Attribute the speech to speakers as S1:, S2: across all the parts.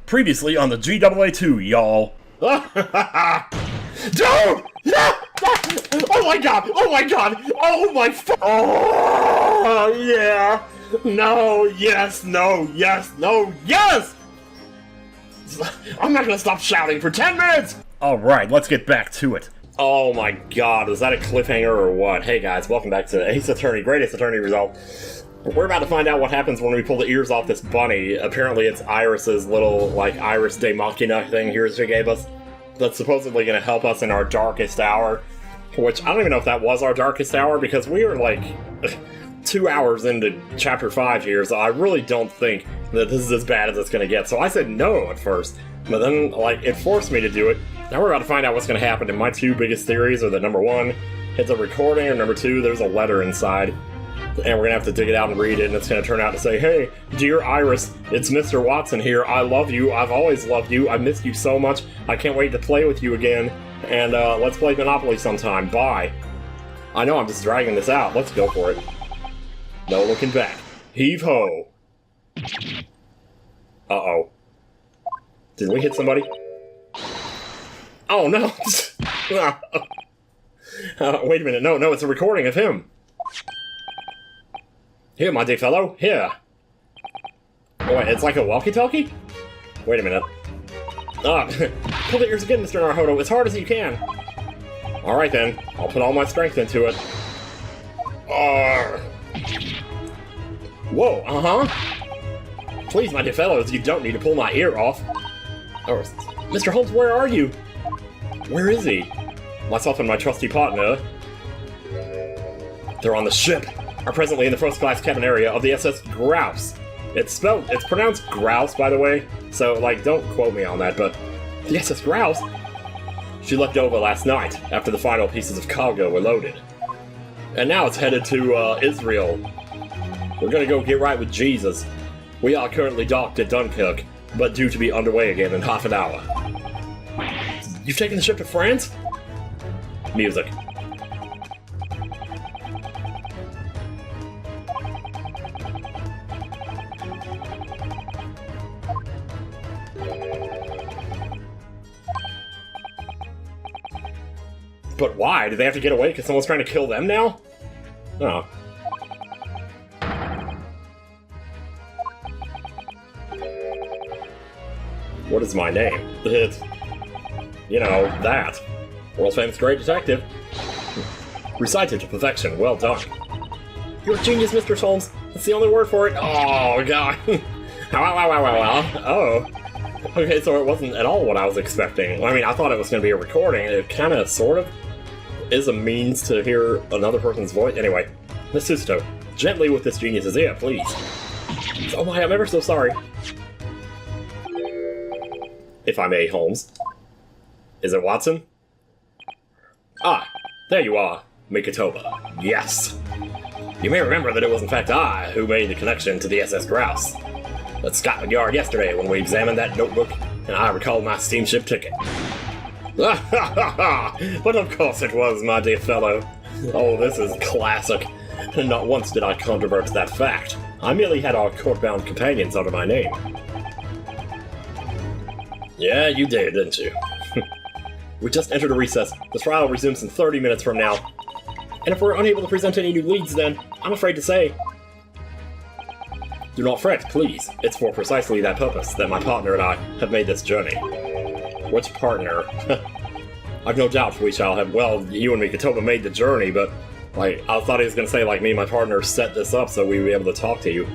S1: Previously on the GAA2, y'all.
S2: Dude! Oh my god! Oh my god! Oh my Oh, yeah! No, yes, no, yes, no, yes! I'm not gonna stop shouting for 10 minutes!
S1: Alright, let's get back to it.
S2: Oh my god, is that a cliffhanger or what? Hey guys, welcome back to Ace Attorney, Great Ace Attorney result. We're about to find out what happens when we pull the ears off this bunny. Apparently it's Iris's little, like, Iris de Machina thing here she gave us. That's supposedly gonna help us in our darkest hour. Which, I don't even know if that was our darkest hour, because we were, like, 2 hours into Chapter 5 here, so I really don't think that this is as bad as it's gonna get. So I said no at first, but then, like, it forced me to do it. Now we're about to find out what's gonna happen, and my two biggest theories are that number one, it's a recording, or number two, there's a letter inside. And we're gonna have to dig it out and read it, and it's gonna turn out to say, hey, dear Iris, it's Mr. Watson here, I love you, I've always loved you, I missed you so much, I can't wait to play with you again, and let's play Monopoly sometime, bye. I know I'm just dragging this out, let's go for it. No looking back. Heave-ho! Uh-oh. Did we hit somebody? Oh no! Wait a minute, no, it's a recording of him. Here, my dear fellow, here. Oh, wait, it's like a walkie-talkie? Wait a minute. Pull the ears again, Mr. Naruhodo, as hard as you can. Alright then, I'll put all my strength into it. Whoa, uh-huh. Please, my dear fellows, you don't need to pull my ear off. Oh, Mr. Holmes, where are you? Where is he? Myself and my trusty partner. They're on the ship. Are presently in the first-class cabin area of the SS Grouse. It's pronounced Grouse, by the way, so, like, don't quote me on that, but the SS Grouse? She left over last night, after the final pieces of cargo were loaded. And now it's headed to, Israel. We're gonna go get right with Jesus. We are currently docked at Dunkirk, but due to be underway again in half an hour. You've taken the ship to France? Music. But why? Do they have to get away because someone's trying to kill them now? Oh. What is my name? It's, you know, that. World's famous great detective. Recited to perfection. Well done. You're a genius, Mr. Holmes. That's the only word for it. Oh, God. Oh. Okay, so it wasn't at all what I was expecting. I mean, I thought it was going to be a recording. It kind of, sort of, is a means to hear another person's voice. Anyway, Miss Susto, gently with this genius's ear, please. Oh my, I'm ever so sorry. If I may, Holmes. Is it Watson? Ah, there you are, Mikotoba. Yes. You may remember that it was in fact I who made the connection to the SS Grouse at Scotland Yard yesterday when we examined that notebook, and I recalled my steamship ticket. But of course it was, my dear fellow. Oh, this is classic. And not once did I controvert that fact. I merely had our court-bound companions under my name. Yeah, you did, didn't you? We just entered a recess. The trial resumes in 30 minutes from now. And if we're unable to present any new leads, then I'm afraid to say... Do not fret, please. It's for precisely that purpose that my partner and I have made this journey. Which partner? I've no doubt we shall have, well, you and Mikotoba made the journey, but, like, I thought he was gonna say, like, me and my partner set this up so we'd be able to talk to you.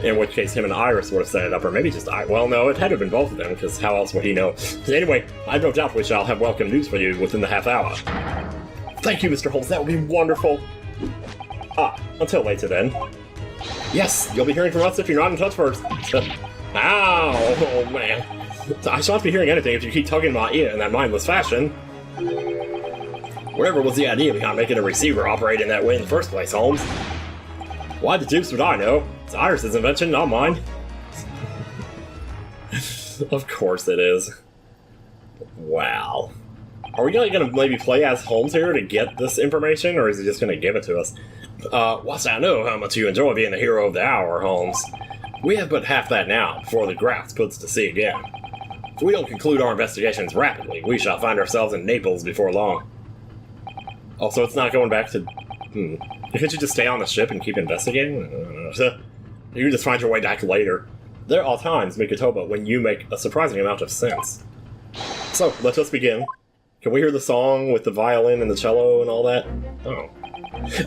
S2: In which case him and Iris would have set it up, or maybe just well, no, it had to have been both of them, because how else would he know? Anyway, I've no doubt we shall have welcome news for you within the half hour. Thank you, Mr. Holmes, that would be wonderful! Until later then. Yes, you'll be hearing from us if you're not in touch first. Ow! Oh, man. I shall not be hearing anything if you keep tugging my ear in that mindless fashion. Whatever was the idea behind making a receiver operate in that way in the first place, Holmes? Why the deuce would I know? It's Iris' invention, not mine. Of course it is. Wow. Are we gonna maybe play as Holmes here to get this information, or is he just gonna give it to us? Whilst I know how much you enjoy being the hero of the hour, Holmes, We have but half that now, before the grass puts to sea again. If we don't conclude our investigations rapidly, we shall find ourselves in Naples before long. Also, it's not going back to... Can't you just stay on the ship and keep investigating? You can just find your way back later. There are times, Mikotoba, when you make a surprising amount of sense. So, let us begin. Can we hear the song with the violin and the cello and all that? Oh.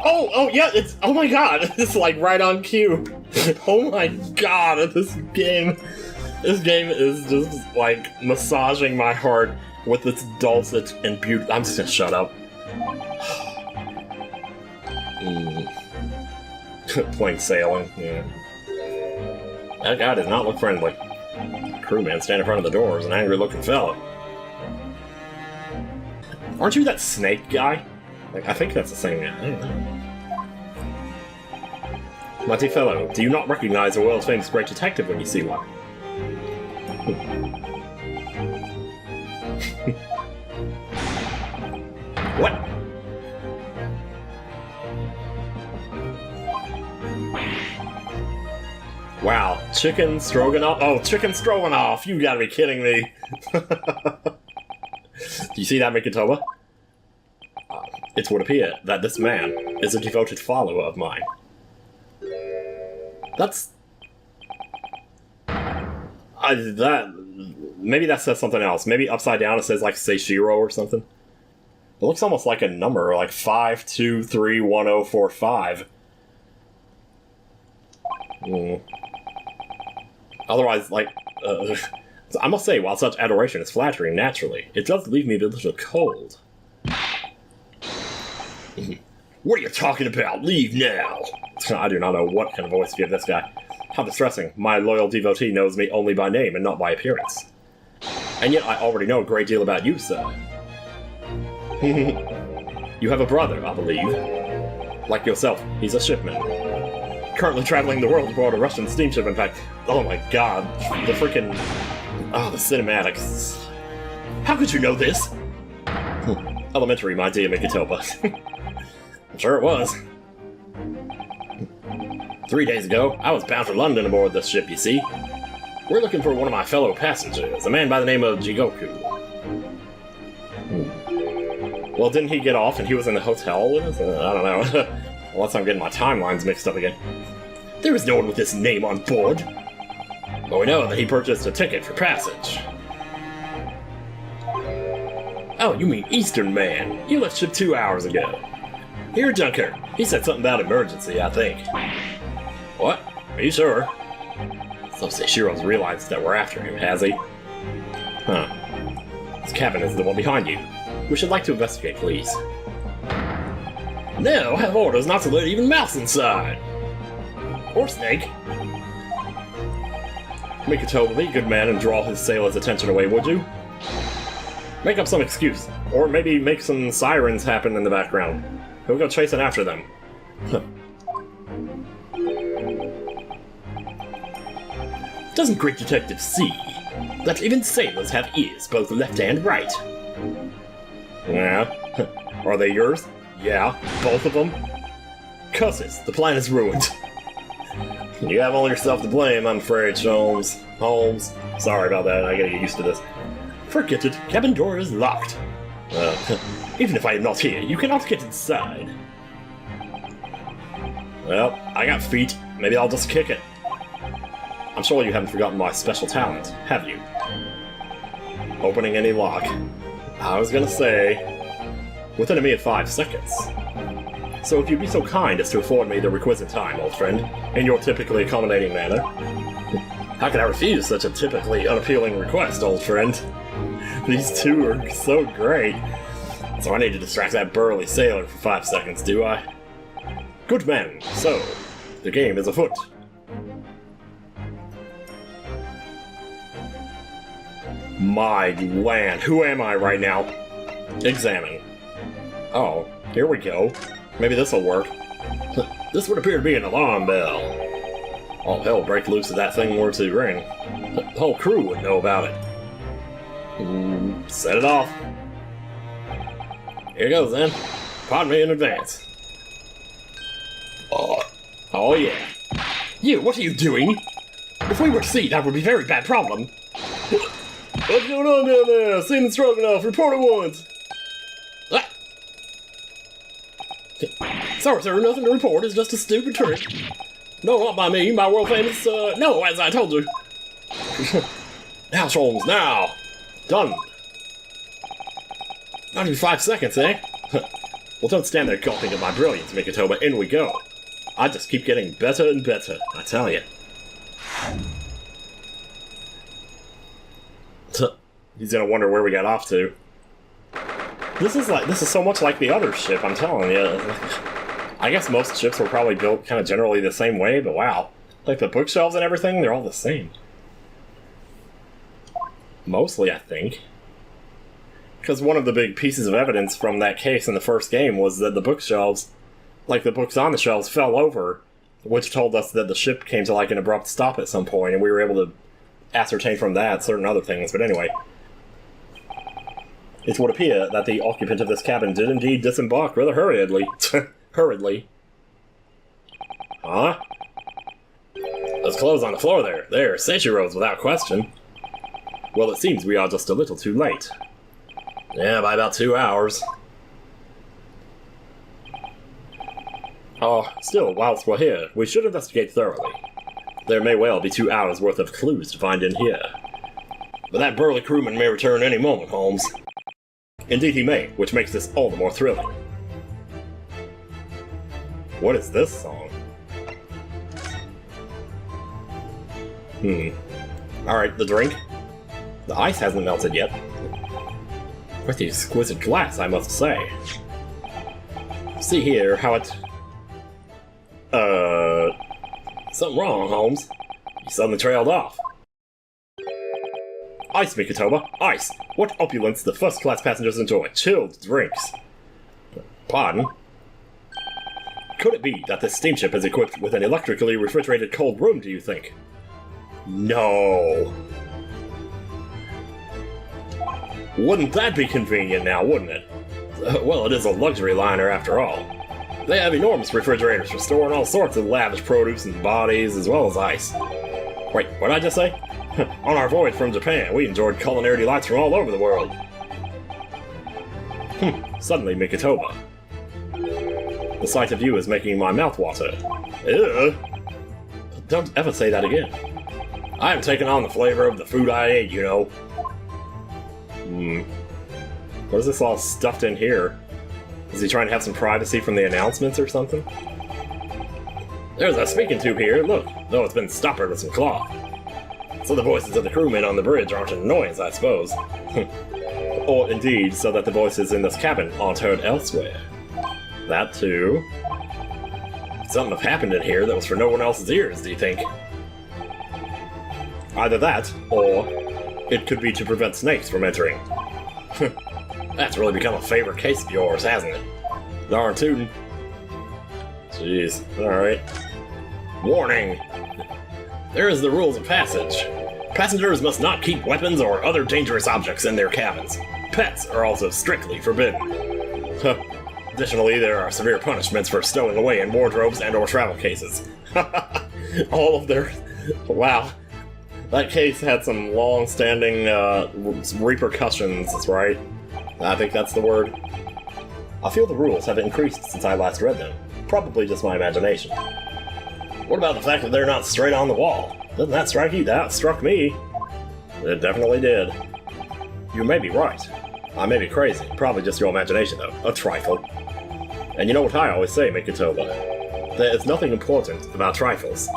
S2: Oh, yeah, it's... Oh my god! It's like right on cue. Oh my god, this game... This game is just, like, massaging my heart with its dulcet and beauty... I'm just gonna shut up. Plain sailing, yeah. That guy does not look friendly. Crewman standing in front of the door is an angry-looking fella. Aren't you that snake guy? Like, I think that's the same guy. I don't know. My dear fellow, do you not recognize a world's famous great detective when you see one? What? Wow, chicken stroganoff? Oh, chicken stroganoff! You gotta be kidding me! Do you see that, Mikotoba? It would appear that this man is a devoted follower of mine. That's... Maybe that says something else. Maybe upside down it says, like, Seishiro or something. It looks almost like a number, like 52311045. Otherwise, like, I must say, while such adoration is flattering naturally, it does leave me a little cold. What are you talking about? Leave now! I do not know what kind of voice to give this guy. How distressing. My loyal devotee knows me only by name and not by appearance. And yet I already know a great deal about you, sir. You have a brother, I believe. Like yourself, he's a shipman. Currently traveling the world aboard a Russian steamship, in fact. Oh my god, the freaking... Oh, the cinematics. How could you know this? Elementary, my dear Mikotoba. I'm sure it was. 3 days ago, I was bound for London aboard this ship, you see. We're looking for one of my fellow passengers, a man by the name of Jigoku. Well, didn't he get off and he was in the hotel with us? I don't know. Unless I'm getting my timelines mixed up again. There is no one with this name on board. But we know that he purchased a ticket for passage. Oh, you mean Eastern Man. You left ship 2 hours ago. Here, Junker. He said something about emergency, I think. What? Are you sure? So Seishiro's realized that we're after him, has he? Huh. This cabin is the one behind you. We should like to investigate, please. No, I have orders not to let even mouse inside. Or snake. Mikotoba, be a good man and draw his sailor's attention away, would you? Make up some excuse. Or maybe make some sirens happen in the background. We'll go chasing after them. Doesn't great detective see that even sailors have ears, both left and right? Yeah. Are they yours? Yeah, both of them. Curses, the plan is ruined. You have only yourself to blame, I'm afraid, Holmes. Sorry about that, I gotta get used to this. Forget it, cabin door is locked. Even if I am not here, you cannot get inside. Well, I got feet. Maybe I'll just kick it. I'm sure you haven't forgotten my special talent, have you? Opening any lock. I was gonna say... within a mere 5 seconds. So if you'd be so kind as to afford me the requisite time, old friend, in your typically accommodating manner. How can I refuse such a typically unappealing request, old friend? These two are so great. So I need to distract that burly sailor for 5 seconds, do I? Good men, so, the game is afoot. My land, who am I right now? Examine. Oh, here we go. Maybe this'll work. This would appear to be an alarm bell. All hell would break loose if that thing were to ring. The whole crew would know about it. Set it off. Here goes then. Pardon me in advance. Oh yeah. You, what are you doing? If we were to see, that would be a very bad problem. What's going on down there? Seaman Stroganoff, report at once. Ah. Sorry, sir, nothing to report. It's just a stupid trick. No, not by me. My world famous, no, as I told you. Now, Sholmes, now. Done. Not even 5 seconds, eh? Well, don't stand there gulping at my brilliance, Mikotoba. In we go. I just keep getting better and better, I tell you. He's gonna wonder where we got off to. This is so much like the other ship, I'm telling you. I guess most ships were probably built kind of generally the same way, but wow. Like the bookshelves and everything, they're all the same. Mostly, I think. Because one of the big pieces of evidence from that case in the first game was that the bookshelves, like the books on the shelves, fell over, which told us that the ship came to like an abrupt stop at some point, and we were able to ascertain from that certain other things. But anyway, it would appear that the occupant of this cabin did indeed disembark rather hurriedly. Hurriedly. Huh? Those clothes on the floor there. They're Seichiro's without question. Well, it seems we are just a little too late. Yeah, by about 2 hours. Oh, still, whilst we're here, we should investigate thoroughly. There may well be 2 hours worth of clues to find in here. But that burly crewman may return any moment, Holmes. Indeed he may, which makes this all the more thrilling. What is this song? Alright, the drink. The ice hasn't melted yet. Pretty exquisite glass, I must say. See here how it... Something wrong, Holmes. You suddenly trailed off. Ice, Mikotoba, ice! What opulence the first-class passengers enjoy. Chilled drinks. Pardon? Could it be that this steamship is equipped with an electrically refrigerated cold room, do you think? No. Wouldn't that be convenient now, wouldn't it? Well, it is a luxury liner after all. They have enormous refrigerators for storing all sorts of lavish produce and bodies, as well as ice. Wait, what did I just say? On our voyage from Japan, we enjoyed culinary delights from all over the world. Suddenly, Mikotoba. The sight of you is making my mouth water. Ew. Don't ever say that again. I have taken on the flavor of the food I ate, you know. What is this all stuffed in here? Is he trying to have some privacy from the announcements or something? There's a speaking tube here, look, though it's been stoppered with some cloth. So the voices of the crewmen on the bridge aren't an annoyance, I suppose. Or indeed, so that the voices in this cabin aren't heard elsewhere. That too. Something have happened in here that was for no one else's ears, do you think? Either that, or it could be to prevent snakes from entering. That's really become a favorite case of yours, hasn't it? Darn tootin'. Jeez, alright. Warning! There is the rules of passage. Passengers must not keep weapons or other dangerous objects in their cabins. Pets are also strictly forbidden. Additionally, there are severe punishments for stowing away in wardrobes and or travel cases. All of their... Wow. That case had some long-standing repercussions, right? I think that's the word. I feel the rules have increased since I last read them. Probably just my imagination. What about the fact that they're not straight on the wall? Doesn't that strike you? That struck me. It definitely did. You may be right. I may be crazy. Probably just your imagination, though. A trifle. And you know what I always say, Mikotoba? There is nothing important about trifles.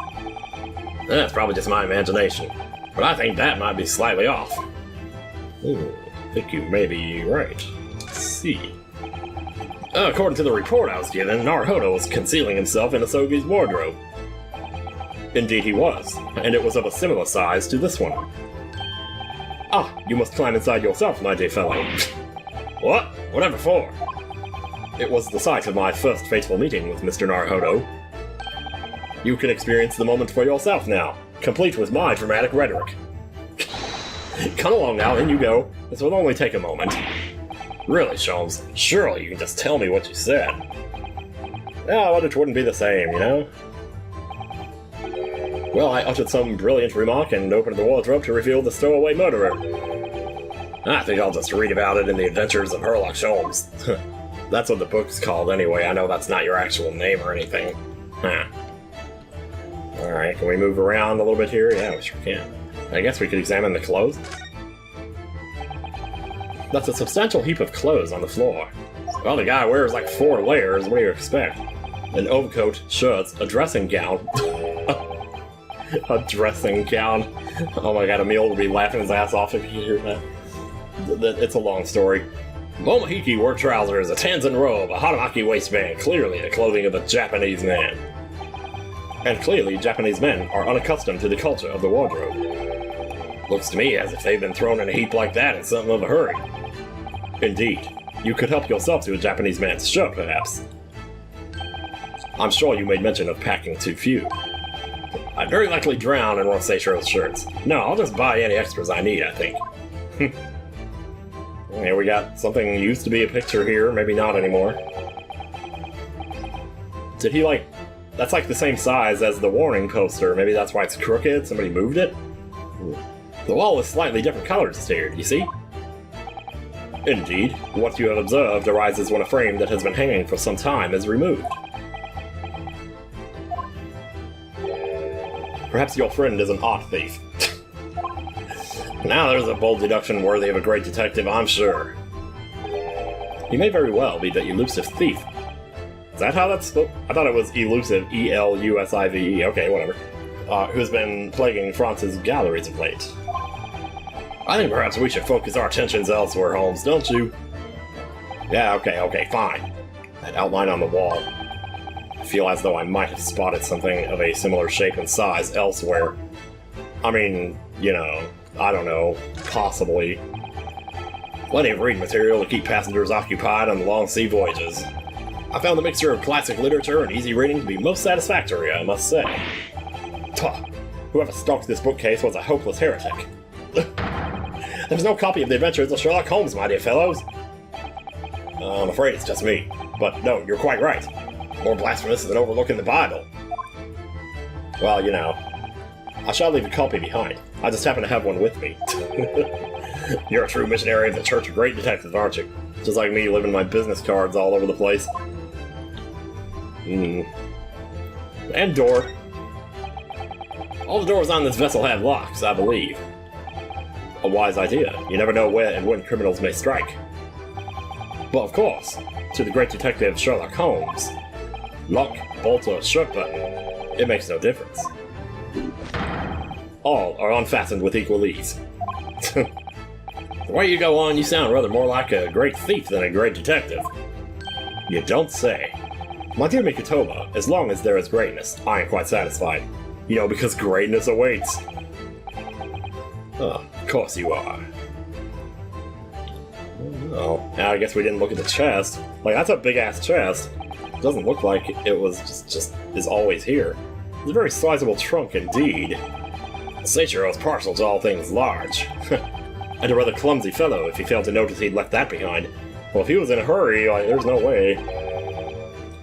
S2: That's probably just my imagination. But I think that might be slightly off. I think you may be right. Let's see. According to the report I was given, Naruhodo was concealing himself in Asogi's wardrobe. Indeed he was, and it was of a similar size to this one. Ah, you must climb inside yourself, my dear fellow. What? Whatever for? It was the site of my first fateful meeting with Mr. Naruhodo. You can experience the moment for yourself now, complete with my dramatic rhetoric. Come along now, in you go. This will only take a moment. Really, Sholmes, surely you can just tell me what you said. Yeah, but it wouldn't be the same, you know? Well, I uttered some brilliant remark and opened the wardrobe to reveal the stowaway murderer. I think I'll just read about it in the Adventures of Sherlock Holmes. That's what the book's called anyway. I know that's not your actual name or anything. Huh. Alright, can we move around a little bit here? Yeah, we sure can. I guess we could examine the clothes. That's a substantial heap of clothes on the floor. Well, the guy wears like 4 layers. What do you expect? An overcoat, shirts, a dressing gown. A dressing gown. Oh my god, Emil would be laughing his ass off if you hear that. It's a long story. Momahiki wore trousers, a Tanzan robe, a Hanamaki waistband, clearly the clothing of a Japanese man. And clearly, Japanese men are unaccustomed to the culture of the wardrobe. Looks to me as if they've been thrown in a heap like that in something of a hurry. Indeed, you could help yourself to a Japanese man's shirt, perhaps. I'm sure you made mention of packing too few. I'd very likely drown in one of Seishiro's shirts. No, I'll just buy any extras I need, I think. Here we got something used to be a picture here, maybe not anymore. Did he like... That's like the same size as the warning poster. Maybe that's why it's crooked. Somebody moved it. The wall is slightly different colors here, you see? Indeed, what you have observed arises when a frame that has been hanging for some time is removed. Perhaps your friend is an art thief. Now there's a bold deduction worthy of a great detective, I'm sure. He may very well be the elusive thief. Is that how that's spelled? I thought it was elusive, E-L-U-S-I-V-E, okay, whatever. Who's been plaguing France's galleries of late. I think perhaps we should focus our attentions elsewhere, Holmes, don't you? Yeah, okay, fine. That outline on the wall. I feel as though I might have spotted something of a similar shape and size elsewhere. I mean, you know, I don't know, possibly. Plenty of reading material to keep passengers occupied on the long sea voyages. I found the mixture of classic literature and easy reading to be most satisfactory, I must say. Tuh, whoever stalked this bookcase was a hopeless heretic. There's no copy of the Adventures of Sherlock Holmes, my dear fellows. I'm afraid it's just me. But no, you're quite right. More blasphemous than overlooking the Bible. Well, you know, I shall leave a copy behind. I just happen to have one with me. You're a true missionary of the Church of Great Detectives, aren't you? Just like me, living my business cards all over the place. And door. All the doors on this vessel have locks, I believe. A wise idea. You never know where and when criminals may strike. But of course, to the great detective Sherlock Holmes, lock, bolt, or shirt button, it makes no difference. All are unfastened with equal ease. The way you go on, you sound rather more like a great thief than a great detective. You don't say. My dear Mikotoba, as long as there is greatness, I am quite satisfied. You know, because greatness awaits. Oh, of course you are. Oh, now I guess we didn't look at the chest. Like, that's a big-ass chest. It doesn't look like it was just is always here. It's a very sizable trunk indeed. Seichiro's partial to all things large. And a rather clumsy fellow if he failed to notice he'd left that behind. Well, if he was in a hurry, like, there's no way.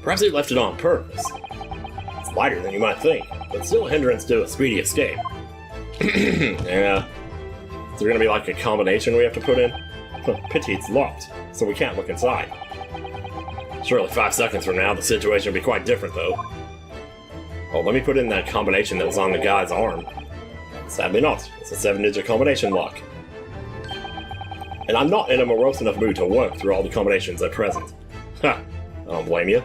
S2: Perhaps he left it on purpose. It's lighter than you might think, but still a hindrance to a speedy escape. Yeah. Is there gonna be like a combination we have to put in? Pity it's locked, so we can't look inside. Surely 5 seconds from now, the situation will be quite different, though. Oh, let me put in that combination that was on the guy's arm. Sadly not. It's a 7-digit combination lock. And I'm not in a morose enough mood to work through all the combinations at present. Ha! I don't blame you.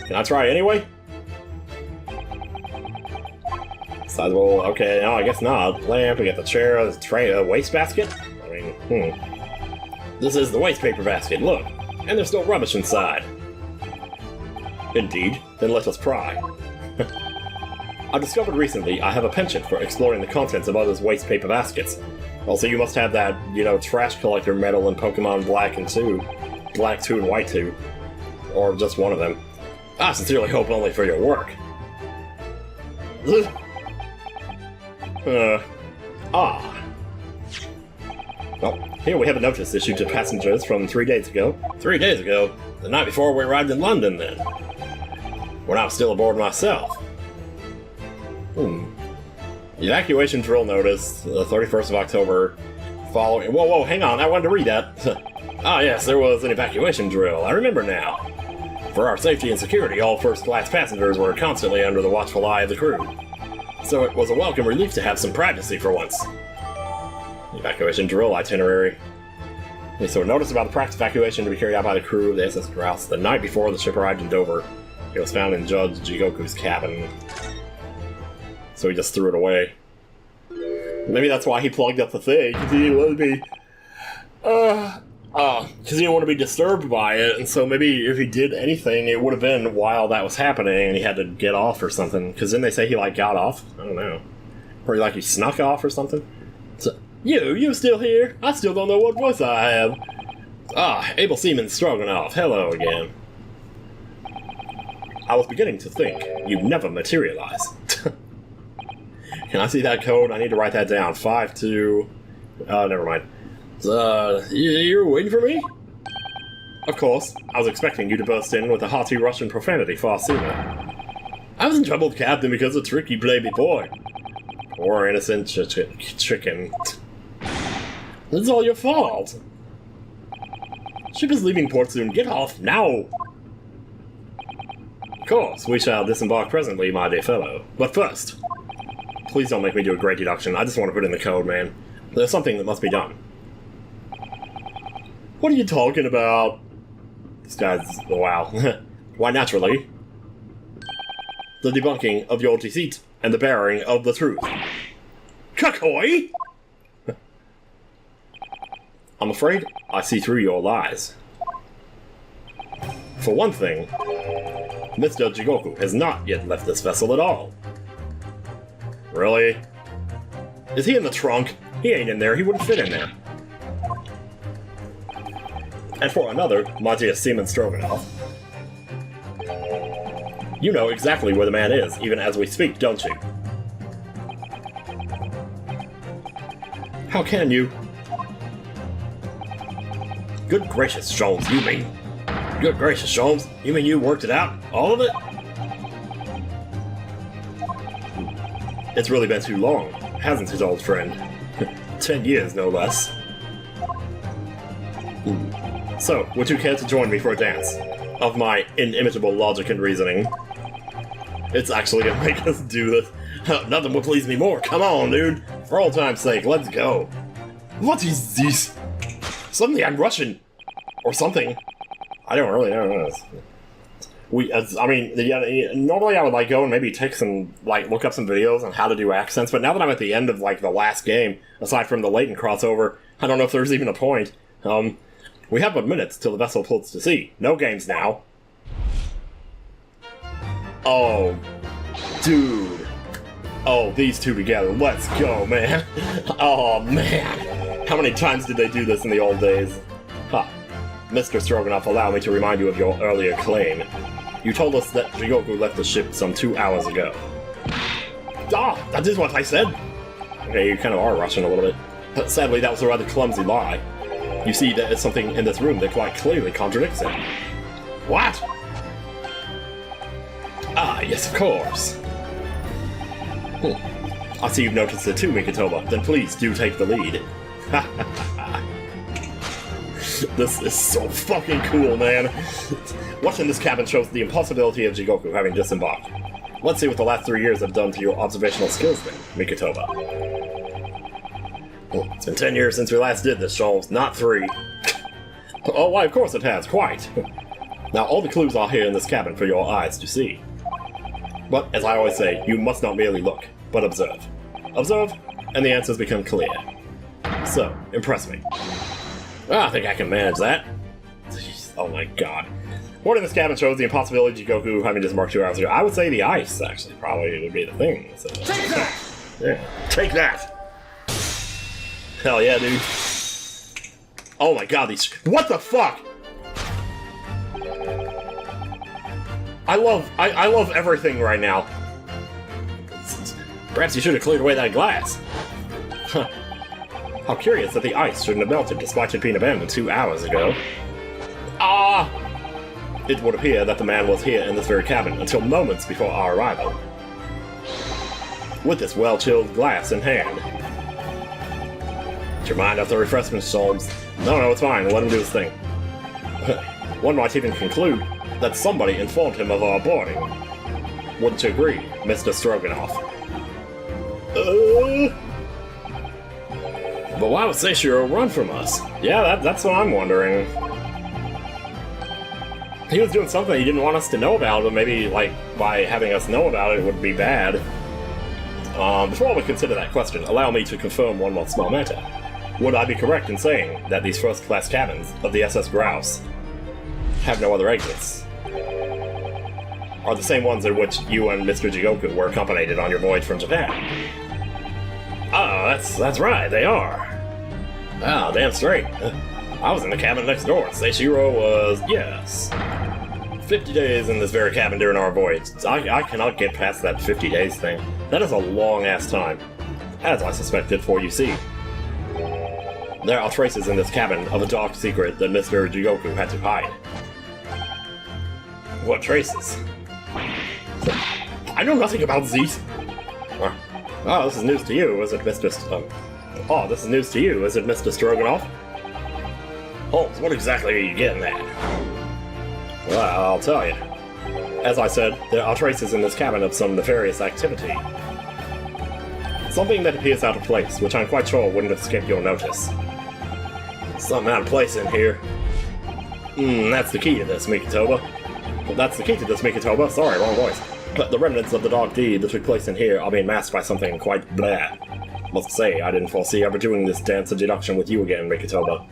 S2: Can I try anyway? Sizable, okay, no, I guess not. Lamp, we got the chair, the tray, a wastebasket? I mean, This is the waste paper basket, look. And there's still rubbish inside. Indeed, then let us pry. I discovered recently I have a penchant for exploring the contents of others' waste paper baskets. Also, you must have that, you know, trash collector medal in Pokemon Black and 2. Black 2 and White 2. Or just one of them. I sincerely hope only for your work. Well, here we have a notice issued to passengers from 3 days ago. 3 days ago? The night before we arrived in London, then. When I was still aboard myself. Evacuation drill notice, the 31st of October, following... Whoa, hang on, I wanted to read that. Ah, yes, there was an evacuation drill, I remember now. For our safety and security, all first-class passengers were constantly under the watchful eye of the crew. So it was a welcome relief to have some privacy for once. Evacuation drill itinerary. Okay, so notice about the practice evacuation to be carried out by the crew of the SS Grouse the night before the ship arrived in Dover. It was found in Judge Jigoku's cabin. So he just threw it away. Maybe that's why he plugged up the thing, because he didn't want to be... because he didn't want to be disturbed by it, and so maybe if he did anything, it would have been while that was happening, and he had to get off or something. Because didn't they say he, like, got off? I don't know. Or, like, he snuck off or something? So, you still here? I still don't know what voice I have. Ah, Able Seaman Stroganoff, hello again. I was beginning to think you'd never materialize. Can I see that code? I need to write that down. 5-2... never mind. You're waiting for me? Of course. I was expecting you to burst in with a hearty Russian profanity far sooner. I was in trouble with Captain because of the trick you played before. Poor innocent chicken. This is all your fault. Ship is leaving port soon. Get off now! Of course, we shall disembark presently, my dear fellow. But first... Please don't make me do a great deduction. I just want to put in the code, man. There's something that must be done. What are you talking about? This guy's... wow. Why, naturally. The debunking of your deceit and the bearing of the truth. Kakoi! I'm afraid I see through your lies. For one thing, Mr. Jigoku has not yet left this vessel at all. Really? Is he in the trunk? He ain't in there, he wouldn't fit in there. And for another, my dear Seaman Stroganoff, you know exactly where the man is, even as we speak, don't you? How can you? Good gracious, Sholmes, you mean? Good gracious, Sholmes, you mean you worked it out? All of it? It's really been too long, hasn't it, old friend? 10 years, no less. So, would you care to join me for a dance? Of my inimitable logic and reasoning. It's actually gonna make us do this. Nothing would please me more. Come on, dude. For old time's sake, let's go. What is this? Suddenly I'm Russian. Or something. I don't really know. Normally I would like go and maybe take some, like, look up some videos on how to do accents, but now that I'm at the end of, like, the last game, aside from the Leighton crossover, I don't know if there's even a point. We have but minutes till the vessel puts to sea. No games now. Oh, dude. Oh, these two together. Let's go, man. Oh, man. How many times did they do this in the old days? Huh. Mr. Stroganoff, allow me to remind you of your earlier claim. You told us that Jigoku left the ship some 2 hours ago. Ah, that is what I said! Okay, you kind of are Russian a little bit. But sadly, that was a rather clumsy lie. You see, there is something in this room that quite clearly contradicts it. What? Ah, yes, of course. I see you've noticed it too, Mikotoba. Then please do take the lead. This is so fucking cool, man. Watching this cabin shows the impossibility of Jigoku having disembarked. Let's see what the last 3 years have done to your observational skills then, Mikotoba. It's been 10 years since we last did this, Sholmes, not 3. Oh, why, of course it has, quite. Now, all the clues are here in this cabin for your eyes to see. But, as I always say, you must not merely look, but observe. Observe, and the answers become clear. So, impress me. I think I can manage that. Jeez, oh my god. What in this cabin shows the impossibility of Jigoku having disembarked 2 hours ago? I would say the ice, actually, probably would be the thing. So.
S1: Take that!
S2: Yeah, take that! Hell yeah, dude. Oh my god, these... What the fuck?! I love everything right now. Perhaps you should have cleared away that glass. Huh. How curious that the ice shouldn't have melted despite it being abandoned 2 hours ago. Ah! It would appear that the man was here in this very cabin until moments before our arrival. with this well-chilled glass in hand. Get your mind off the refreshments, Solms. No, it's fine. Let him do his thing. One might even conclude that somebody informed him of our boarding. Wouldn't you agree, Mr. Stroganoff? But why would Seishiro run from us? Yeah, that's what I'm wondering. He was doing something he didn't want us to know about, but maybe, like, by having us know about it would be bad. Before we consider that question, allow me to confirm one more small matter. Would I be correct in saying that these first-class cabins of the SS Grouse have no other exits? Are the same ones in which you and Mr. Jigoku were accompanied on your voyage from Japan? Oh, that's right, they are. Ah, damn straight. I was in the cabin next door, and Seishiro was, yes. 50 days in this very cabin during our voyage. I cannot get past that 50 days thing. That is a long-ass time. As I suspected, for you see. There are traces in this cabin of a dark secret that Mr. Jigoku had to hide. What traces? I know nothing about these. Oh, this is news to you, is it, Mr. this is news to you, is it, Mr. Stroganoff? Holmes, what exactly are you getting at? Well, I'll tell you. As I said, there are traces in this cabin of some nefarious activity. Something that appears out of place, which I'm quite sure wouldn't escape your notice. Something out of place in here. That's the key to this, Mikotoba. That's the key to this, Mikotoba. Sorry, wrong voice. But the remnants of the dark deed that took place in here are being masked by something quite blah. Must say, I didn't foresee ever doing this dance of deduction with you again, Mikotoba.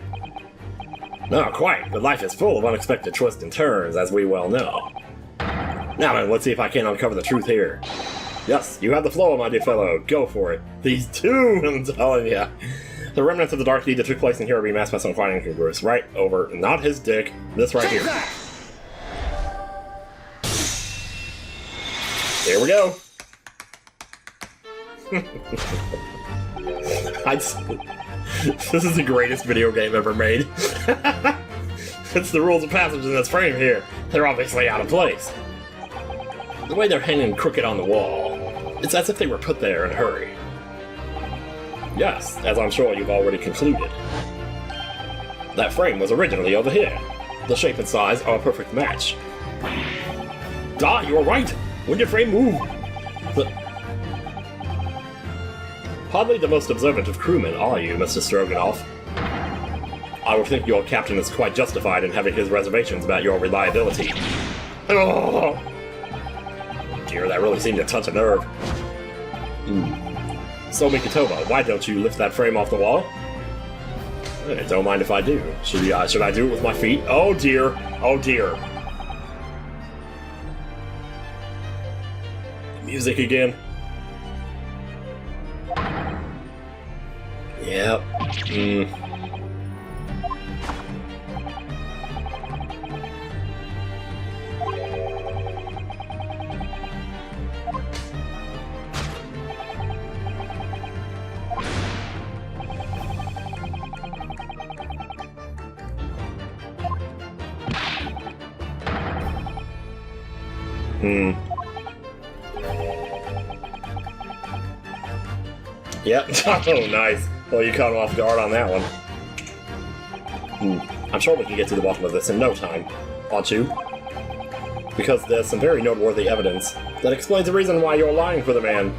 S2: No, quite, but life is full of unexpected twists and turns, as we well know. Now then, let's see if I can uncover the truth here. Yes, you have the flow, my dear fellow. Go for it. These two, I'm telling ya. The remnants of the dark deed that took place in here are being masked by some quite incongruous. Right over, not his dick, this right here. Here we go. This is the greatest video game ever made. It's the rules of passage in this frame here. They're obviously out of place. The way they're hanging crooked on the wall, it's as if they were put there in a hurry. Yes, as I'm sure you've already concluded. That frame was originally over here. The shape and size are a perfect match. Ah, you were right! When did frame move? Hardly the most observant of crewmen, are you, Mr. Stroganoff? I would think your captain is quite justified in having his reservations about your reliability. Oh! Dear, that really seemed to touch a nerve. So, Mikotoba, why don't you lift that frame off the wall? Don't mind if I do. Should I do it with my feet? Oh dear! Oh dear! Music again. Yep. Yep. Oh, nice. Well, you caught him off guard on that one. I'm sure we can get to the bottom of this in no time, aren't you? Because there's some very noteworthy evidence that explains the reason why you're lying for the man.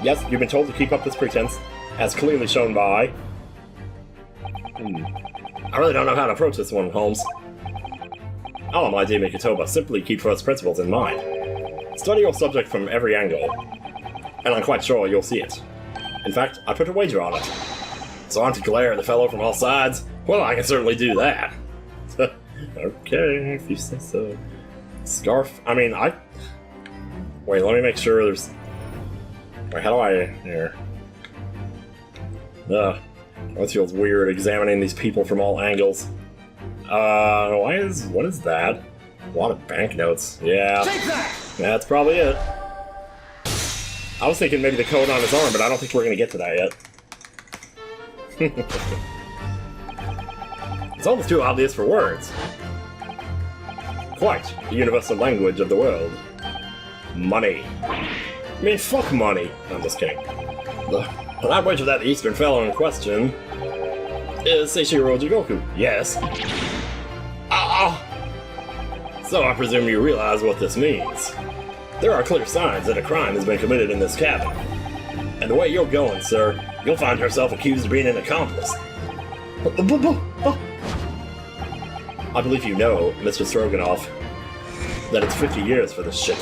S2: Yes, you've been told to keep up this pretense, as clearly shown by... I really don't know how to approach this one, Holmes. Oh, my dear Mikotoba, simply keep first principles in mind. Study your subject from every angle, and I'm quite sure you'll see it. In fact, I put a wager on it. So I'm to glare at the fellow from all sides? Well, I can certainly do that. Okay, if you say so. Scarf, I mean, Wait, let me make sure there's... Wait, how do I... Here. That feels weird, examining these people from all angles. What is that? A lot of banknotes. Yeah.
S3: Take that!
S2: That's probably it. I was thinking maybe the code on his arm, but I don't think we're gonna get to that yet. It's almost too obvious for words. Quite the universal language of the world. Money. I mean, fuck money. I'm just kidding. And I wager that the Eastern fellow in question is Seishiro Jigoku. Yes. Ah! So I presume you realize what this means. There are clear signs that a crime has been committed in this cabin. And the way you're going, sir, you'll find yourself accused of being an accomplice. I believe you know, Mr. Stroganoff, that it's 50 years for this shit.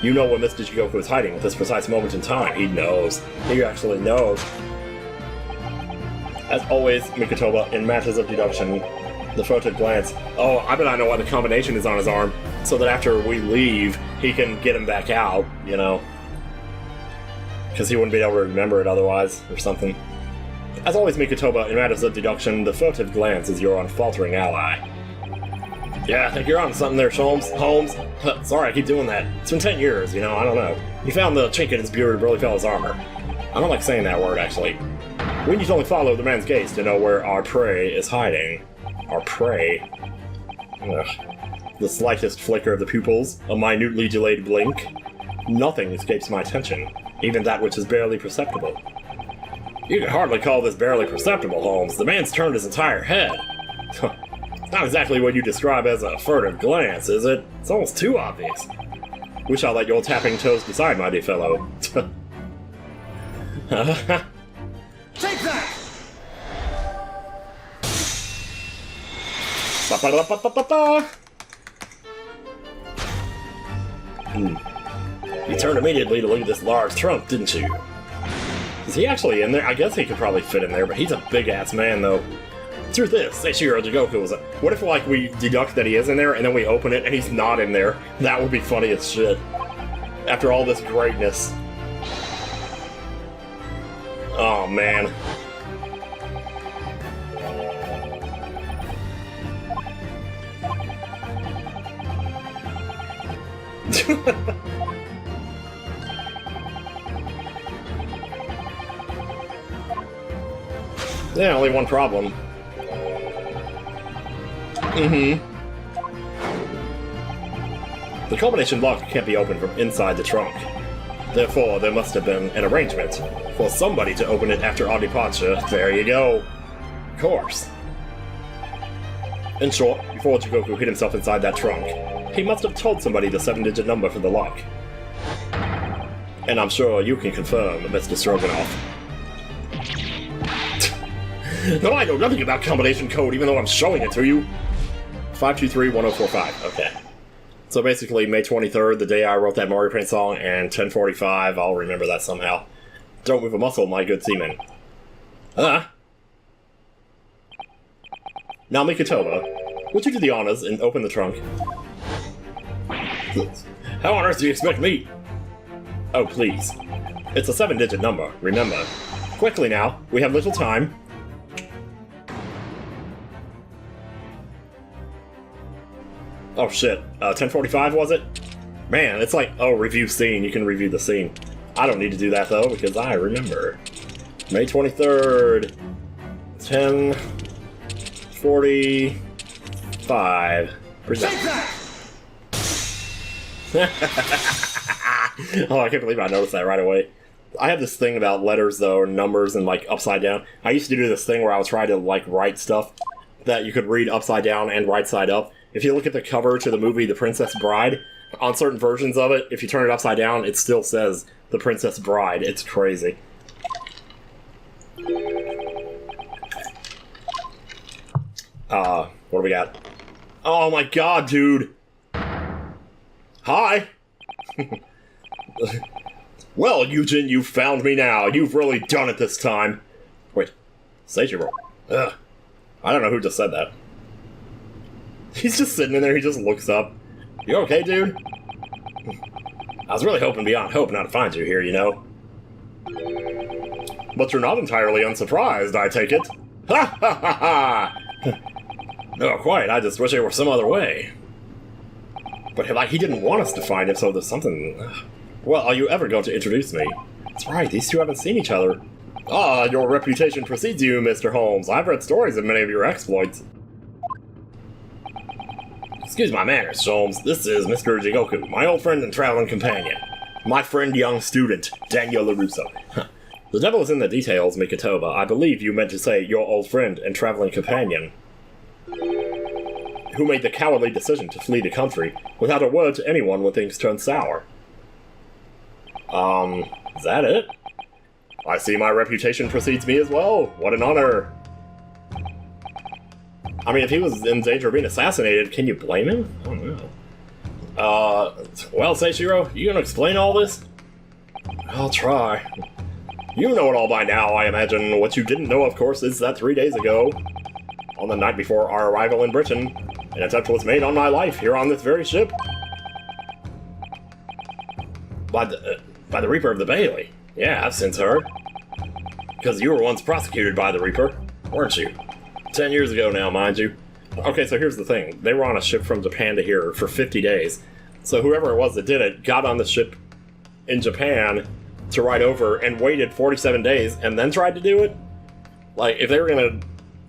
S2: You know what Mr. Jigoku is hiding at this precise moment in time. He knows. He actually knows. As always, Mikotoba, in matters of deduction, the furtive glance. Oh, I bet I know why the combination is on his arm, so that after we leave, he can get him back out, you know. Because he wouldn't be able to remember it otherwise, or something. As always, Mikotoba, in matters of deduction, the furtive glance is your unfaltering ally. Yeah, I think you're on something there, Holmes. Sorry, I keep doing that. It's been 10 years, you know, I don't know. He found the chink in his beard really fell his armor. I don't like saying that word, actually. We need to only follow the man's gaze to know where our prey is hiding. Our prey? Ugh. The slightest flicker of the pupils, a minutely delayed blink. Nothing escapes my attention, even that which is barely perceptible. You can hardly call this barely perceptible, Holmes. The man's turned his entire head. Not exactly what you describe as a furtive glance, is it? It's almost too obvious. Wish I let your tapping toes decide, my dear fellow.
S3: Take that!
S2: You turned immediately to look at this large trunk, didn't you? Is he actually in there? I guess he could probably fit in there, but he's a big-ass man, though. Truth is, Seishiro Jigoku was a... What if, like, we deduct that he is in there, and then we open it, and he's not in there? That would be funny as shit. After all this greatness. Oh, man. Yeah, only one problem. The combination lock can't be opened from inside the trunk. Therefore, there must have been an arrangement for somebody to open it after our departure. There you go. Of course. In short, before Jigoku hid himself inside that trunk, he must have told somebody the 7-digit number for the lock. And I'm sure you can confirm, Mr. Stroganoff. No, I know nothing about combination code, even though I'm showing it to you. 523-1045, okay. So basically, May 23rd, the day I wrote that Mario Paint song, and 10:45, I'll remember that somehow. Don't move a muscle, my good seaman. Now, Mikotoba, would you do the honors and open the trunk? How on earth do you expect me? Oh, please. It's a 7-digit number, remember. Quickly now, we have little time. Oh shit, 10:45 was it? Man, it's like, oh, review scene, you can review the scene. I don't need to do that though, because I remember. May 23rd, 10:45. Oh, I can't believe I noticed that right away. I have this thing about letters though, and numbers, and like upside down. I used to do this thing where I was trying to like write stuff that you could read upside down and right side up. If you look at the cover to the movie The Princess Bride, on certain versions of it, if you turn it upside down, it still says The Princess Bride. It's crazy. What do we got? Oh my god, dude! Hi! Well, Eugen, you've found me now. You've really done it this time. Wait, Seijiro. Ugh. I don't know who just said that. He's just sitting in there, he just looks up. You okay, dude? I was really hoping beyond hope not to find you here, you know. But you're not entirely unsurprised, I take it. Ha ha ha ha! No, quite, I just wish it were some other way. But like, he didn't want us to find him, so there's something... Well, are you ever going to introduce me? That's right, these two haven't seen each other. Ah, your reputation precedes you, Mr. Holmes. I've read stories of many of your exploits. Excuse my manners, Sholmes. This is Mr. Jigoku, my old friend and traveling companion. My friend young student, Daniel LaRusso. The devil is in the details, Mikotoba. I believe you meant to say your old friend and traveling companion, who made the cowardly decision to flee the country without a word to anyone when things turned sour. Is that it? I see my reputation precedes me as well. What an honor. I mean, if he was in danger of being assassinated, can you blame him? I don't know. Well, Seishiro, you gonna explain all this? I'll try. You know it all by now, I imagine. What you didn't know, of course, is that 3 days ago, on the night before our arrival in Britain, an attempt was made on my life here on this very ship. By the Reaper of the Bailey. Yeah, I've since heard. Because you were once prosecuted by the Reaper, weren't you? 10 years ago now, mind you. Okay, so here's the thing. They were on a ship from Japan to here for 50 days. So whoever it was that did it got on the ship in Japan to ride over and waited 47 days and then tried to do it? Like, if they were gonna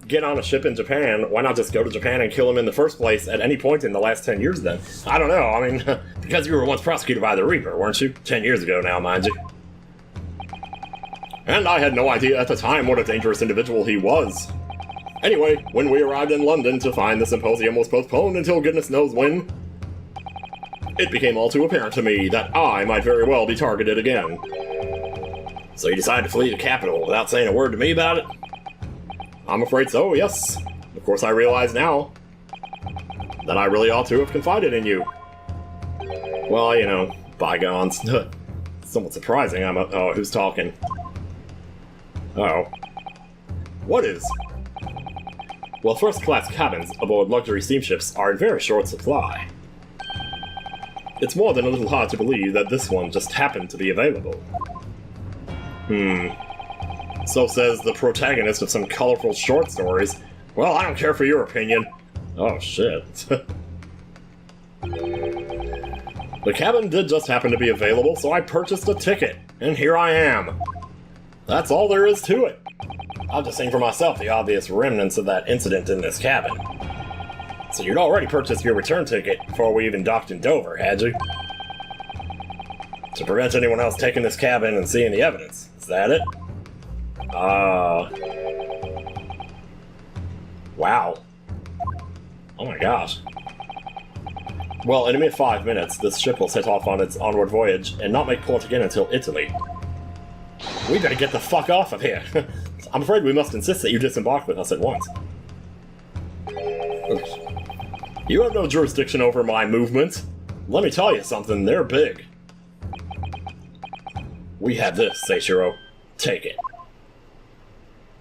S2: get on a ship in Japan, why not just go to Japan and kill him in the first place at any point in the last 10 years then? I don't know, I mean, because you were once prosecuted by the Reaper, weren't you? 10 years ago now, mind you. And I had no idea at the time what a dangerous individual he was. Anyway, when we arrived in London to find the symposium was postponed until goodness knows when, it became all too apparent to me that I might very well be targeted again. So you decided to flee the capital without saying a word to me about it? I'm afraid so, yes. Of course I realize now that I really ought to have confided in you. Well, you know, bygones. Somewhat surprising. Oh, who's talking? Uh-oh. What is? Well, first-class cabins aboard luxury steamships are in very short supply. It's more than a little hard to believe that this one just happened to be available. So says the protagonist of some colorful short stories. Well, I don't care for your opinion. Oh, shit. The cabin did just happen to be available, so I purchased a ticket, and here I am. That's all there is to it. I've just seen for myself the obvious remnants of that incident in this cabin. So you'd already purchased your return ticket before we even docked in Dover, had you? To prevent anyone else taking this cabin and seeing the evidence. Is that it? Wow. Oh my gosh. Well, in a mere 5 minutes, this ship will set off on its onward voyage and not make port again until Italy. We better get the fuck off of here. I'm afraid we must insist that you disembark with us at once. Oops. You have no jurisdiction over my movements. Let me tell you something, they're big. We have this, Seishiro. Take it.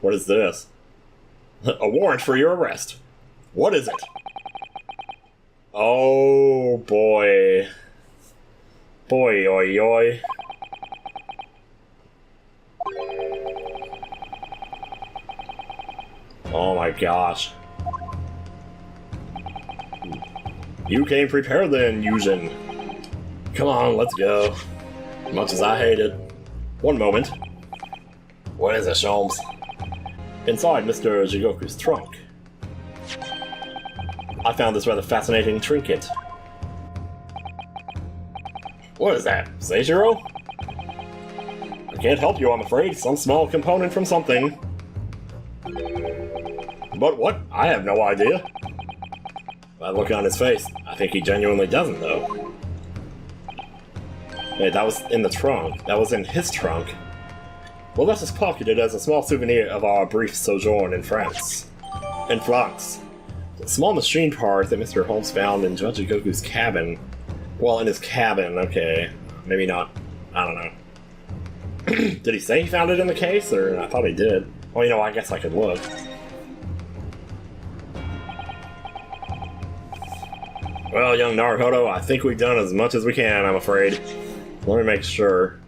S2: What is this? A warrant for your arrest. What is it? Oh, boy. Boy, oi, oi. Oh my gosh. You came prepared then, Yujin. Come on, let's go. Much as I hate it. One moment. What is it, Sholmes? Inside Mr. Jigoku's trunk, I found this rather fascinating trinket. What is that, Seishiro? I can't help you, I'm afraid. Some small component from something. But what? I have no idea. By the look on his face, I think he genuinely doesn't, though. Wait, that was in the trunk. That was in his trunk. Well, let's just pocket it as a small souvenir of our brief sojourn in France. In France. A small machine part that Mr. Holmes found in Judge Jigoku's cabin. Well, in his cabin, okay. Maybe not. I don't know. Did he say he found it in the case, or I thought he did? Well, you know, I guess I could look. Well, young Naruhodo, I think we've done as much as we can, I'm afraid. Let me make sure.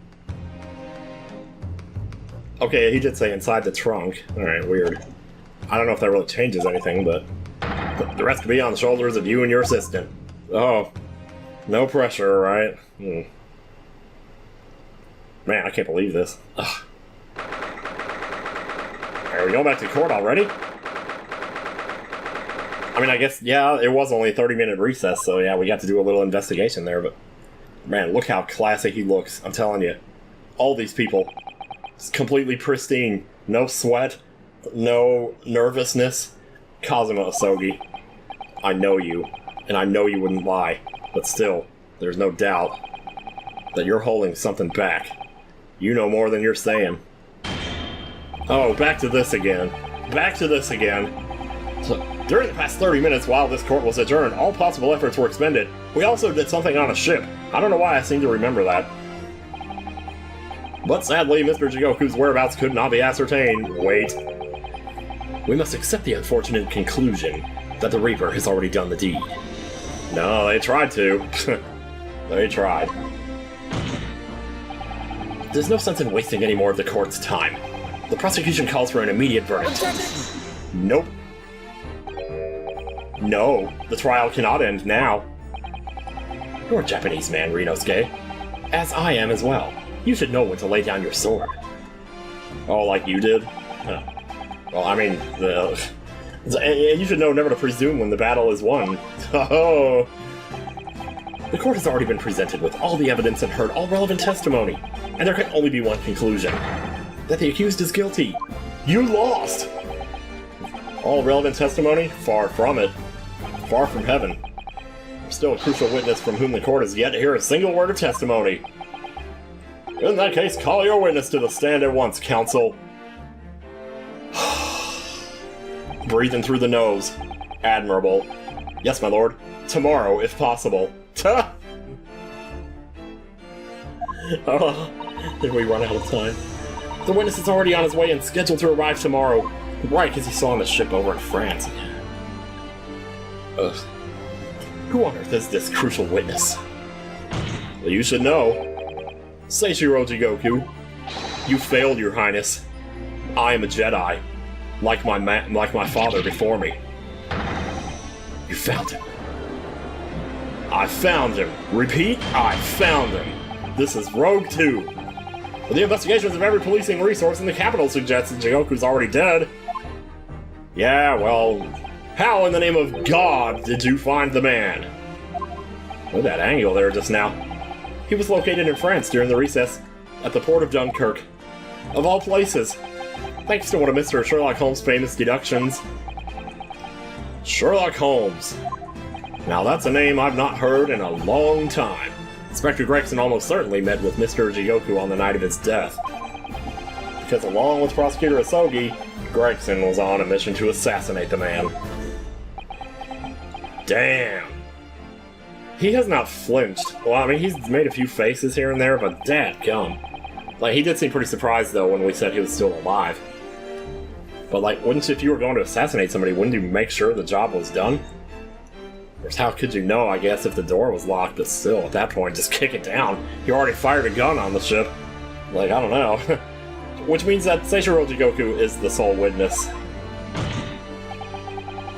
S2: Okay, he did say inside the trunk. Alright, weird. I don't know if that really changes anything, but the rest could be on the shoulders of you and your assistant. Oh, no pressure, right? Man, I can't believe this. Ugh. Are we going back to court already? I mean, I guess, yeah, it was only a 30-minute recess, so yeah, we got to do a little investigation there, but man, look how classy he looks, I'm telling you. All these people, it's completely pristine, no sweat, no nervousness. Kazuma Asogi, I know you, and I know you wouldn't lie, but still, there's no doubt that you're holding something back. You know more than you're saying. Oh, back to this again. Back to this again. So, during the past 30 minutes while this court was adjourned, all possible efforts were expended. We also did something on a ship. I don't know why I seem to remember that. But sadly, Mr. Jigoku's whereabouts could not be ascertained. Wait. We must accept the unfortunate conclusion that the Reaper has already done the deed. No, they tried to. They tried. There's no sense in wasting any more of the court's time. The prosecution calls for an immediate verdict. Nope. No, the trial cannot end now. You're a Japanese man, Rinosuke. As I am as well. You should know when to lay down your sword. Oh, like you did? Huh. Well, I mean, you should know never to presume when the battle is won. Oh. The court has already been presented with all the evidence and heard all relevant testimony, and there can only be one conclusion. That the accused is guilty. You lost! All relevant testimony? Far from it. Far from heaven. There's still a crucial witness from whom the court has yet to hear a single word of testimony. In that case, call your witness to the stand at once, counsel. Breathing through the nose. Admirable. Yes, my lord. Tomorrow, if possible. Oh, did we run out of time? The witness is already on his way and scheduled to arrive tomorrow. Right, because he saw on the ship over in France. Ugh. Who on earth is this crucial witness? Well, you should know. Seishiro Jigoku. You failed, your highness. I am a Jedi. Like my father before me. You found him. I found him. Repeat, I found him. This is Rogue 2. But the investigations of every policing resource in the capital suggests that Jigoku's already dead. Yeah, well, how in the name of God did you find the man? Look at that angle there just now. He was located in France during the recess at the port of Dunkirk. Of all places. Thanks to one of Mr. Sherlock Holmes' famous deductions. Sherlock Holmes. Now that's a name I've not heard in a long time. Inspector Gregson almost certainly met with Mr. Jigoku on the night of his death. Because along with Prosecutor Asogi, Gregson was on a mission to assassinate the man. Damn. He has not flinched. Well, I mean, he's made a few faces here and there, but dadgum. Like, he did seem pretty surprised, though, when we said he was still alive. But, like, if you were going to assassinate somebody, wouldn't you make sure the job was done? Or how could you know, I guess, if the door was locked, but still, at that point, just kick it down. You already fired a gun on the ship. Like, I don't know. Which means that Seishiro Jigoku is the sole witness.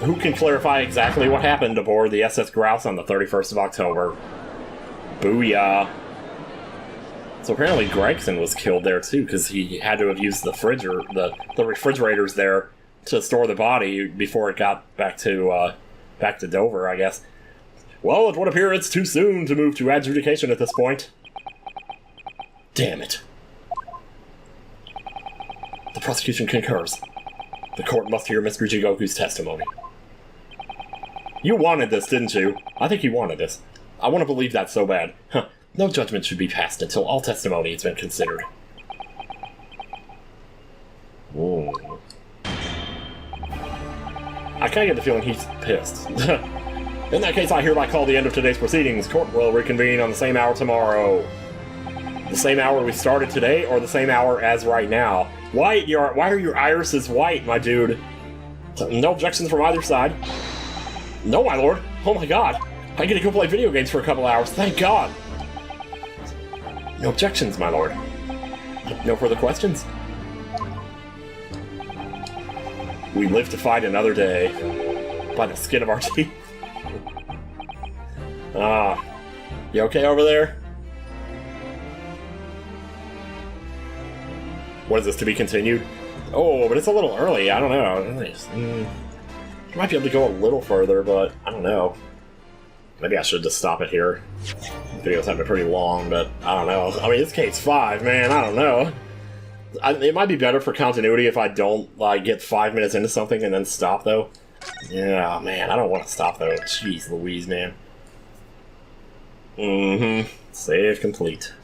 S2: Who can clarify exactly what happened aboard the SS Grouse on the 31st of October? Booyah. So apparently Gregson was killed there too, because he had to have used the refrigerators there to store the body before it got back to Dover, I guess. Well, it would appear it's too soon to move to adjudication at this point. Damn it. The prosecution concurs. The court must hear Mr. Jigoku's testimony. You wanted this, didn't you? I think you wanted this. I want to believe that so bad. Huh. No judgment should be passed until all testimony has been considered. Ooh. I kinda get the feeling he's pissed. In that case, I hereby call the end of today's proceedings. Court will reconvene on the same hour tomorrow. The same hour we started today, or the same hour as right now? White, why are your irises white, my dude? No objections from either side. No, my lord. Oh my god. I get to go play video games for a couple hours. Thank god. No objections, my lord. No further questions? We live to fight another day. By the skin of our teeth. You okay over there? What is this, to be continued? Oh, but it's a little early, I don't know. Might be able to go a little further, but I don't know. Maybe I should just stop it here. The videos have been pretty long, but I don't know. I mean, it's case 5, man. I don't know. It might be better for continuity if I don't, like, get 5 minutes into something and then stop, though. Yeah, man, I don't want to stop, though. Jeez Louise, man. Save complete.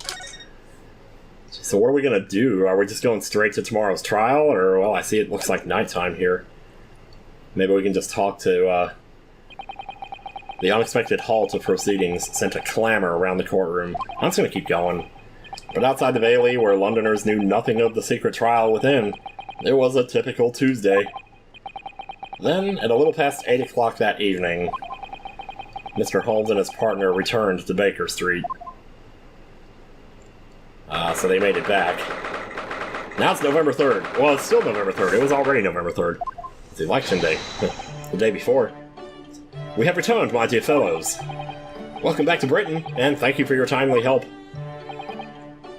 S2: So what are we gonna do? Are we just going straight to tomorrow's trial? Or, well, I see it looks like nighttime here. Maybe we can just talk to, The unexpected halt of proceedings sent a clamor around the courtroom. I'm just gonna keep going. But outside the Bailey, where Londoners knew nothing of the secret trial within, there was a typical Tuesday. Then, at a little past 8 o'clock that evening, Mr. Holmes and his partner returned to Baker Street. So they made it back. Now it's November 3rd. Well, it's still November 3rd. It was already November 3rd. It's election day. The day before. We have returned, my dear fellows. Welcome back to Britain, and thank you for your timely help.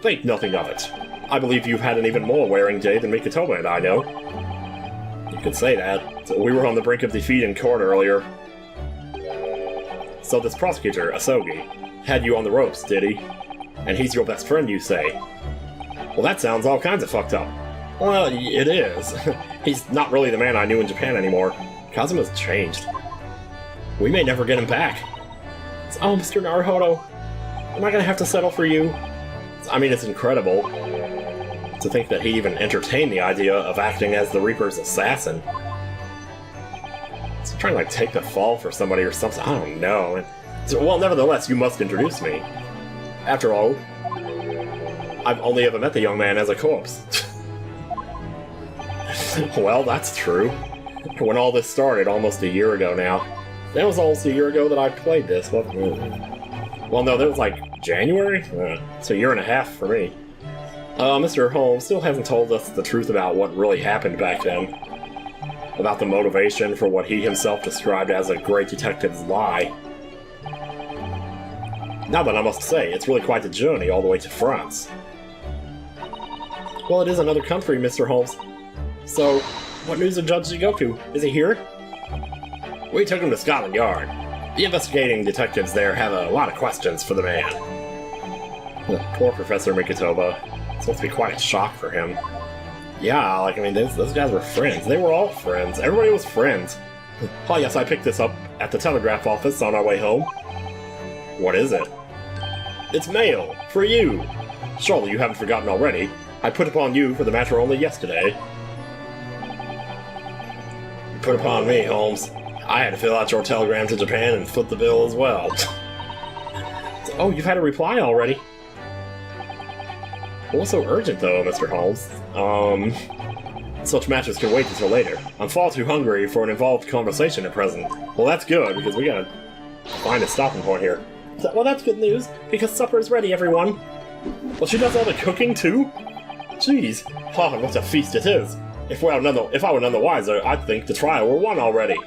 S2: Think nothing of it. I believe you've had an even more wearing day than Mikotoba and I know. You could say that. We were on the brink of defeat in court earlier. So this prosecutor, Asogi, had you on the ropes, did he? And he's your best friend, you say? Well, that sounds all kinds of fucked up. Well, it is. He's not really the man I knew in Japan anymore. Kazuma's changed. We may never get him back. Oh, Mr. Naruhodo, am I gonna have to settle for you? I mean, it's incredible to think that he even entertained the idea of acting as the Reaper's assassin. He's trying to, like, take the fall for somebody or something. I don't know. So, well, nevertheless, you must introduce me. After all, I've only ever met the young man as a corpse. Well, that's true. When all this started, almost a year ago now. That was almost a year ago that I played this, wasn't it? Well, no, that was like January? It's a year and a half for me. Mr. Holmes still hasn't told us the truth about what really happened back then. About the motivation for what he himself described as a great detective's lie. Now that I must say, it's really quite the journey all the way to France. Well, it is another country, Mr. Holmes. So, what news of Judge Jigoku? Is he here? We took him to Scotland Yard. The investigating detectives there have a lot of questions for the man. Poor Professor Mikotoba. It's supposed to be quite a shock for him. Yeah, like, I mean, those guys were friends. They were all friends. Everybody was friends. Oh yes, I picked this up at the telegraph office on our way home. What is it? It's mail! For you! Surely you haven't forgotten already. I put upon you for the matter only yesterday. You put upon me, Holmes. I had to fill out your telegram to Japan and foot the bill as well. Oh, you've had a reply already? What's so urgent, though, Mr. Holmes? Such matters can wait until later. I'm far too hungry for an involved conversation at present. Well, that's good, because we gotta find a stopping point here. Well, that's good news, because supper is ready, everyone. Well, she does all the cooking, too? Jeez. Oh, what a feast it is. If I were none the wiser, I'd think the trial were won already.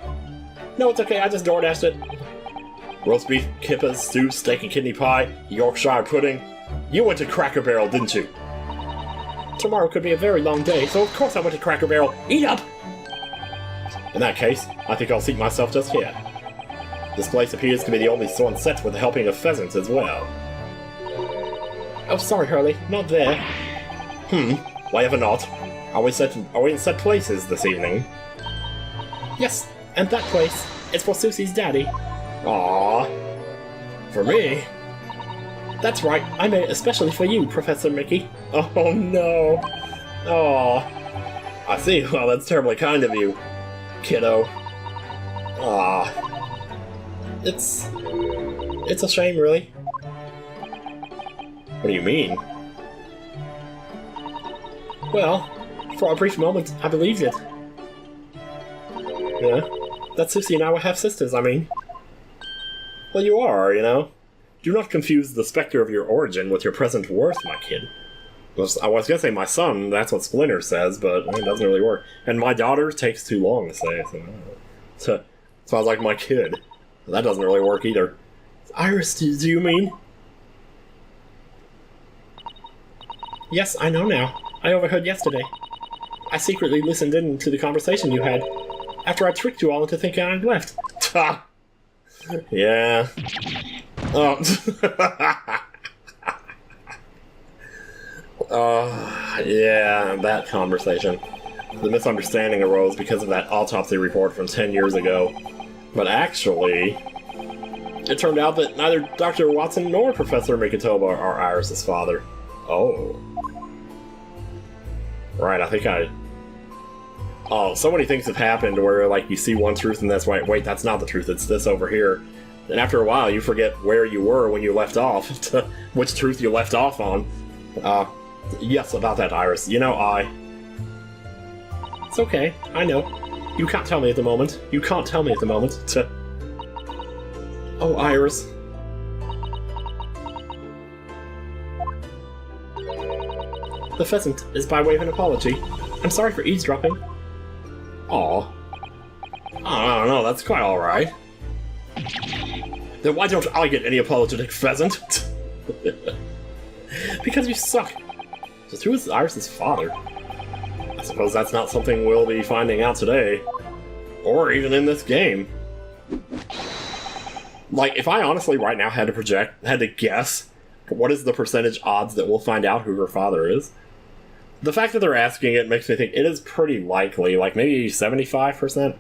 S2: No, it's okay, I just DoorDashed it. Roast beef, kippers, stew, steak and kidney pie, Yorkshire pudding. You went to Cracker Barrel, didn't you? Tomorrow could be a very long day, so of course I went to Cracker Barrel. Eat up! In that case, I think I'll seat myself just here. This place appears to be the only one set with a helping of pheasants as well. Oh, sorry, Hurley, not there. Why ever not? Are we in set places this evening? Yes, and that place is for Susie's daddy. Aww. For me? That's right, I made it especially for you, Professor Mickey. Oh no. Aww. I see, well that's terribly kind of you, kiddo. Aww. It's a shame, really. What do you mean? Well, for a brief moment, I believed it. Yeah, that Susie and I were half-sisters, I mean. Well, you are, you know. Do not confuse the specter of your origin with your present worth, my kid. I was gonna say my son, that's what Splinter says, but it doesn't really work. And my daughter takes too long to say, so sounds like my kid. That doesn't really work either. Iris, do you mean? Yes, I know now. I overheard yesterday. I secretly listened in to the conversation you had. after I tricked you all into thinking I'd left. Ha! Yeah. Oh. Yeah, that conversation. The misunderstanding arose because of that autopsy report from 10 years ago. But actually, it turned out that neither Dr. Watson nor Professor Mikotoba are Iris's father. Oh. Right, I think Oh, so many things have happened where, like, you see one truth and that's right. Wait, that's not the truth, it's this over here. And after a while, you forget where you were when you left off, which truth you left off on. Yes, about that, Iris. You know, It's okay, I know. You can't tell me at the moment. You can't tell me at the moment. Oh, Iris. The pheasant is by way of an apology. I'm sorry for eavesdropping. Aw. I don't know, that's quite alright. Then why don't I get any apologetic pheasant? Because you suck. Just who is Iris' father? I suppose that's not something we'll be finding out today. Or even in this game. Like, if I honestly right now had to guess, what is the percentage odds that we'll find out who her father is? The fact that they're asking it makes me think it is pretty likely, like maybe 75%?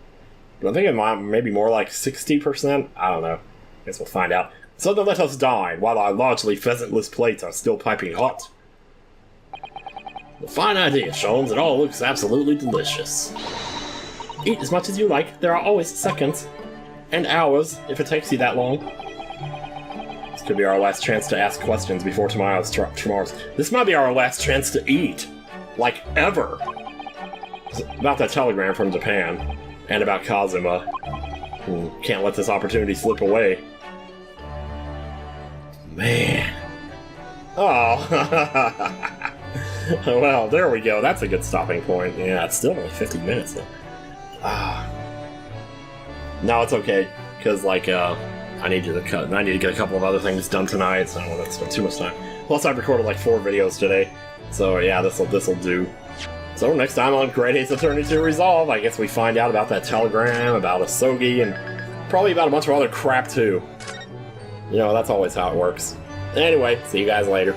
S2: I'm thinking maybe more like 60%? I don't know. Guess we'll find out. So then let us dine, while our largely pheasantless plates are still piping hot. The fine idea, Sholmes. It all looks absolutely delicious. Eat as much as you like. There are always seconds. And hours, if it takes you that long. This could be our last chance to ask questions before tomorrow's. This might be our last chance to eat. Like, ever. About that telegram from Japan. And about Kazuma. Can't let this opportunity slip away. Man. Oh. Well, there we go. That's a good stopping point. Yeah, it's still only 50 minutes though. No, it's okay. Because, like, I need to get a couple of other things done tonight, so I don't want to spend too much time. Plus, I've recorded like 4 videos today. So yeah, this'll do. So next time on Great Ace Attorney 2 Resolve, I guess we find out about that telegram, about Asogi, and probably about a bunch of other crap too. You know, that's always how it works. Anyway, see you guys later.